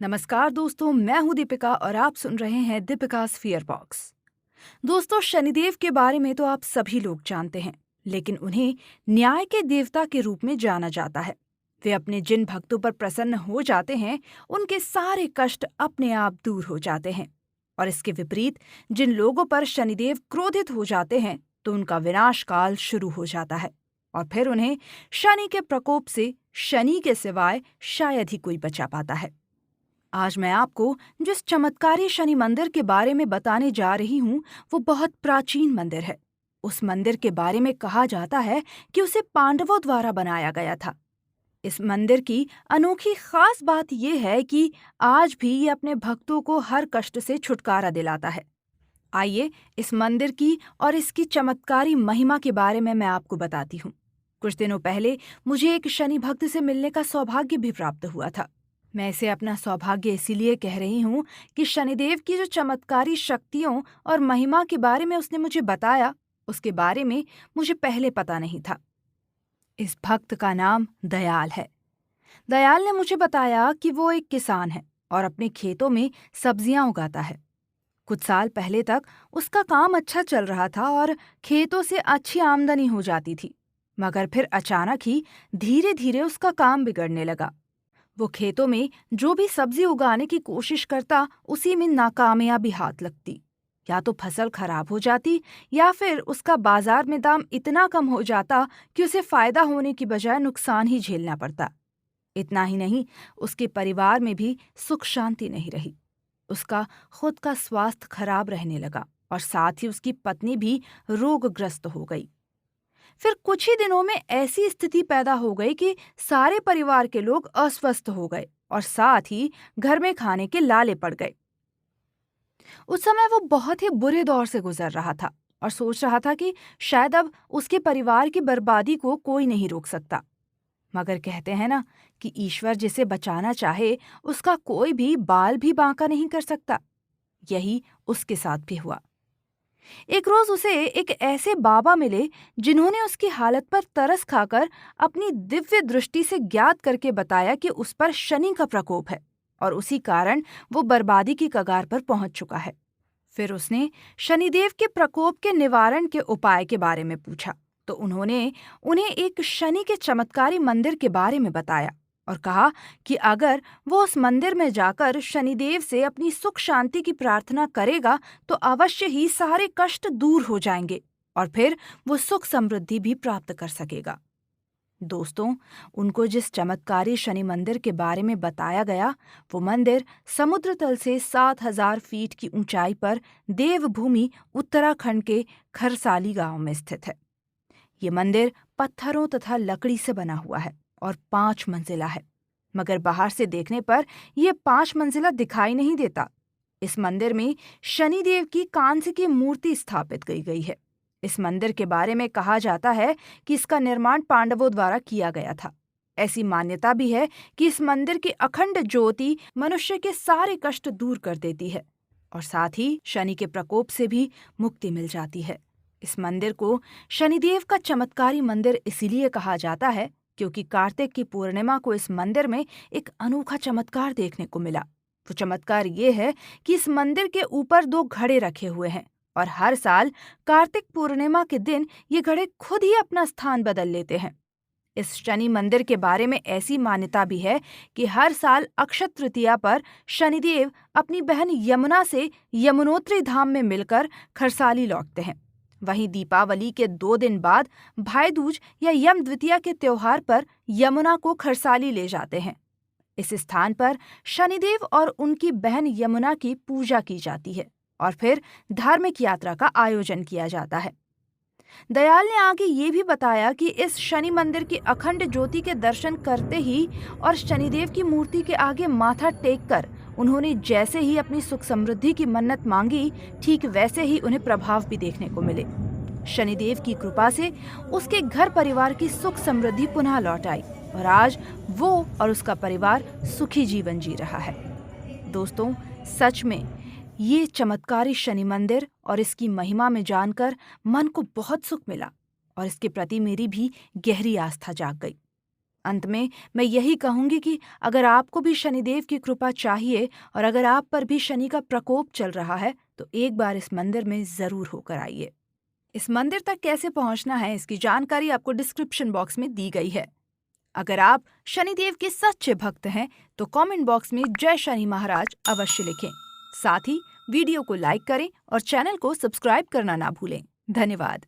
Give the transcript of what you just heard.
नमस्कार दोस्तों, मैं हूं दीपिका और आप सुन रहे हैं दीपिकास फियर बॉक्स। दोस्तों, शनिदेव के बारे में तो आप सभी लोग जानते हैं, लेकिन उन्हें न्याय के देवता के रूप में जाना जाता है। वे अपने जिन भक्तों पर प्रसन्न हो जाते हैं, उनके सारे कष्ट अपने आप दूर हो जाते हैं। और इसके विपरीत जिन लोगों पर शनिदेव क्रोधित हो जाते हैं, तो उनका विनाश काल शुरू हो जाता है और फिर उन्हें शनि के प्रकोप से शनि के सिवाय शायद ही कोई बचा पाता है। आज मैं आपको जिस चमत्कारी शनि मंदिर के बारे में बताने जा रही हूँ, वो बहुत प्राचीन मंदिर है। उस मंदिर के बारे में कहा जाता है कि उसे पांडवों द्वारा बनाया गया था। इस मंदिर की अनोखी खास बात यह है कि आज भी ये अपने भक्तों को हर कष्ट से छुटकारा दिलाता है। आइए इस मंदिर की और इसकी चमत्कारी महिमा के बारे में मैं आपको बताती हूँ। कुछ दिनों पहले मुझे एक शनि भक्त से मिलने का सौभाग्य भी प्राप्त हुआ था। मैं इसे अपना सौभाग्य इसीलिए कह रही हूँ कि शनिदेव की जो चमत्कारी शक्तियों और महिमा के बारे में उसने मुझे बताया, उसके बारे में मुझे पहले पता नहीं था। इस भक्त का नाम दयाल है। दयाल ने मुझे बताया कि वो एक किसान है और अपने खेतों में सब्जियां उगाता है। कुछ साल पहले तक उसका काम अच्छा चल रहा था और खेतों से अच्छी आमदनी हो जाती थी, मगर फिर अचानक ही धीरे धीरे उसका काम बिगड़ने लगा। वो खेतों में जो भी सब्जी उगाने की कोशिश करता, उसी में नाकामयाबी हाथ लगती। या तो फसल खराब हो जाती या फिर उसका बाजार में दाम इतना कम हो जाता कि उसे फायदा होने की बजाय नुकसान ही झेलना पड़ता। इतना ही नहीं, उसके परिवार में भी सुख शांति नहीं रही। उसका खुद का स्वास्थ्य खराब रहने लगा और साथ ही उसकी पत्नी भी रोगग्रस्त हो गई। फिर कुछ ही दिनों में ऐसी स्थिति पैदा हो गई कि सारे परिवार के लोग अस्वस्थ हो गए और साथ ही घर में खाने के लाले पड़ गए। उस समय वो बहुत ही बुरे दौर से गुजर रहा था और सोच रहा था कि शायद अब उसके परिवार की बर्बादी को कोई नहीं रोक सकता। मगर कहते हैं ना कि ईश्वर जिसे बचाना चाहे, उसका कोई भी बाल भी बांका नहीं कर सकता। यही उसके साथ भी हुआ। एक रोज उसे एक ऐसे बाबा मिले जिन्होंने उसकी हालत पर तरस खाकर अपनी दिव्य दृष्टि से ज्ञात करके बताया कि उस पर शनि का प्रकोप है और उसी कारण वो बर्बादी की कगार पर पहुंच चुका है। फिर उसने शनिदेव के प्रकोप के निवारण के उपाय के बारे में पूछा, तो उन्होंने उन्हें एक शनि के चमत्कारी मंदिर के बारे में बताया और कहा कि अगर वो उस मंदिर में जाकर शनिदेव से अपनी सुख शांति की प्रार्थना करेगा, तो अवश्य ही सारे कष्ट दूर हो जाएंगे और फिर वो सुख समृद्धि भी प्राप्त कर सकेगा। दोस्तों, उनको जिस चमत्कारी शनि मंदिर के बारे में बताया गया, वो मंदिर समुद्र तल से 7,000 फीट की ऊंचाई पर देवभूमि उत्तराखंड के खरसाली गांव में स्थित है। ये मंदिर पत्थरों तथा लकड़ी से बना हुआ है और 5 मंजिला है, मगर बाहर से देखने पर यह 5 मंजिला दिखाई नहीं देता। इस मंदिर में शनिदेव की कांस्य की मूर्ति स्थापित की गई है। इस मंदिर के बारे में कहा जाता है कि इसका निर्माण पांडवों द्वारा किया गया था। ऐसी मान्यता भी है कि इस मंदिर की अखंड ज्योति मनुष्य के सारे कष्ट दूर कर देती है और साथ ही शनि के प्रकोप से भी मुक्ति मिल जाती है। इस मंदिर को शनिदेव का चमत्कारी मंदिर इसीलिए कहा जाता है क्योंकि कार्तिक की पूर्णिमा को इस मंदिर में एक अनोखा चमत्कार देखने को मिला। वो चमत्कार ये है कि इस मंदिर के ऊपर 2 घड़े रखे हुए हैं और हर साल कार्तिक पूर्णिमा के दिन ये घड़े खुद ही अपना स्थान बदल लेते हैं। इस शनि मंदिर के बारे में ऐसी मान्यता भी है कि हर साल अक्षय तृतीया पर शनिदेव अपनी बहन यमुना से यमुनोत्री धाम में मिलकर खरसाली लौटते हैं। वहीं दीपावली के 2 दिन बाद भाई दूज या यम द्वितीया के त्योहार पर यमुना को खरसाली ले जाते हैं। इस स्थान पर शनिदेव और उनकी बहन यमुना की पूजा की जाती है और फिर धार्मिक यात्रा का आयोजन किया जाता है। दयाल ने आगे ये भी बताया कि इस शनि मंदिर की अखंड ज्योति के दर्शन करते ही और शनिदेव की मूर्ति के आगे माथा टेककर उन्होंने जैसे ही अपनी सुख समृद्धि की मन्नत मांगी, ठीक वैसे ही उन्हें प्रभाव भी देखने को मिले। शनिदेव की कृपा से उसके घर परिवार की सुख समृद्धि पुनः लौट आई और आज वो और उसका परिवार सुखी जीवन जी रहा है। दोस्तों, सच में ये चमत्कारी शनि मंदिर और इसकी महिमा में जानकर मन को बहुत सुख मिला और इसके प्रति मेरी भी गहरी आस्था जाग गई। अंत में मैं यही कहूंगी कि अगर आपको भी शनिदेव की कृपा चाहिए और अगर आप पर भी शनि का प्रकोप चल रहा है तो एक बार इस मंदिर में जरूर होकर आइए। इस मंदिर तक कैसे पहुंचना है इसकी जानकारी आपको डिस्क्रिप्शन बॉक्स में दी गई है। अगर आप शनिदेव के सच्चे भक्त हैं तो कमेंट बॉक्स में जय शनि महाराज अवश्य लिखें। साथ ही वीडियो को लाइक करें और चैनल को सब्सक्राइब करना ना भूलें। धन्यवाद।